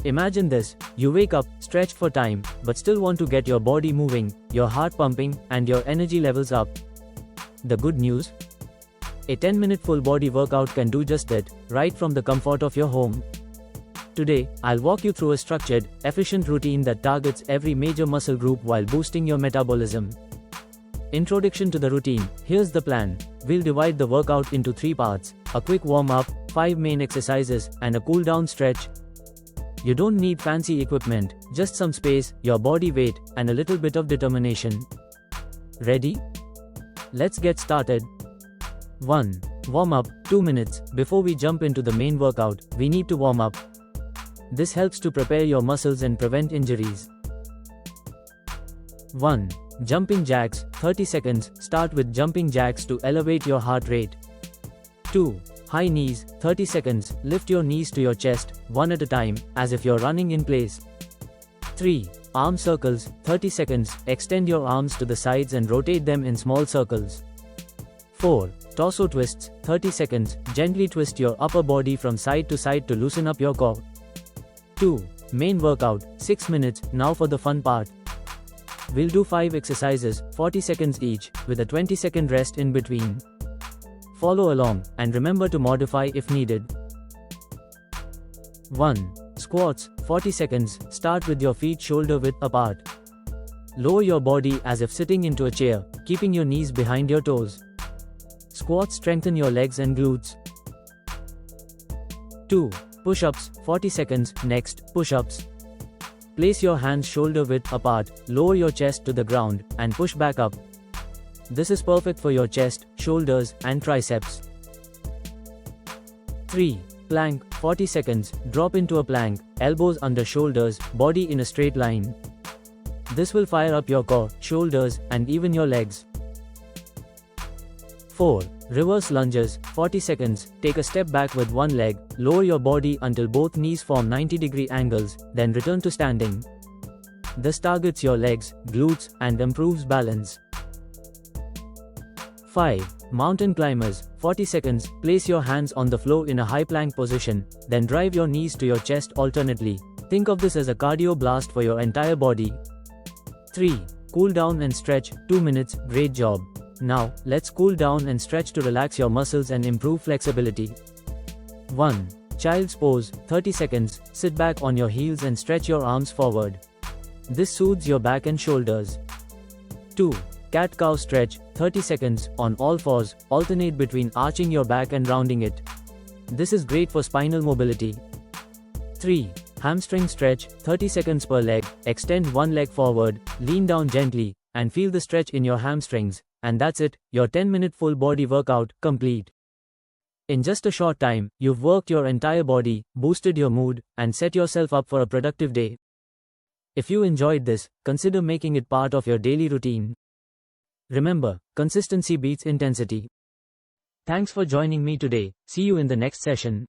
Imagine this, you wake up, stretched for time, but still want to get your body moving, your heart pumping, and your energy levels up. The good news? A 10-minute full body workout can do just that, right from the comfort of your home. Today, I'll walk you through a structured, efficient routine that targets every major muscle group while boosting your metabolism. Introduction to the routine. Here's the plan. We'll divide the workout into 3 parts, a quick warm-up, 5 main exercises, and a cool-down stretch. You don't need fancy equipment, just some space, your body weight, and a little bit of determination. Ready? Let's get started. 1. Warm-up, 2 minutes. Before we jump into the main workout, we need to warm up. This helps to prepare your muscles and prevent injuries. 1. Jumping jacks, 30 seconds. Start with jumping jacks to elevate your heart rate. 2. High knees, 30 seconds. Lift your knees to your chest, one at a time, as if you're running in place. 3. Arm circles, 30 seconds. Extend your arms to the sides and rotate them in small circles. 4. Torso twists, 30 seconds. Gently twist your upper body from side to side to loosen up your core. 2. Main workout, 6 minutes. Now for the fun part. We'll do 5 exercises, 40 seconds each, with a 20-second rest in between. Follow along, and remember to modify if needed. 1. Squats, 40 seconds. Start with your feet shoulder width apart. Lower your body as if sitting into a chair, keeping your knees behind your toes. Squats strengthen your legs and glutes. 2. Push-ups, 40 seconds. Next, push-ups. Place your hands shoulder width apart, lower your chest to the ground, and push back up. This is perfect for your chest, shoulders, and triceps. 3. Plank, 40 seconds. Drop into a plank, elbows under shoulders, body in a straight line. This will fire up your core, shoulders, and even your legs. 4. Reverse lunges, 40 seconds. Take a step back with one leg, lower your body until both knees form 90-degree angles, then return to standing. This targets your legs, glutes, and improves balance. 5. Mountain climbers, 40 seconds. Place your hands on the floor in a high plank position, then drive your knees to your chest alternately. Think of this as a cardio blast for your entire body. 3. Cool down and stretch, 2 minutes. Great job. Now, let's cool down and stretch to relax your muscles and improve flexibility. 1. Child's pose, 30 seconds. Sit back on your heels and stretch your arms forward. This soothes your back and shoulders. 2. Cat-cow stretch, 30 seconds. On all fours, alternate between arching your back and rounding it. This is great for spinal mobility. 3. Hamstring stretch, 30 seconds per leg. Extend one leg forward, lean down gently, and feel the stretch in your hamstrings. And that's it, your 10-minute full body workout, complete. In just a short time, you've worked your entire body, boosted your mood, and set yourself up for a productive day. If you enjoyed this, consider making it part of your daily routine. Remember, consistency beats intensity. Thanks for joining me today. See you in the next session.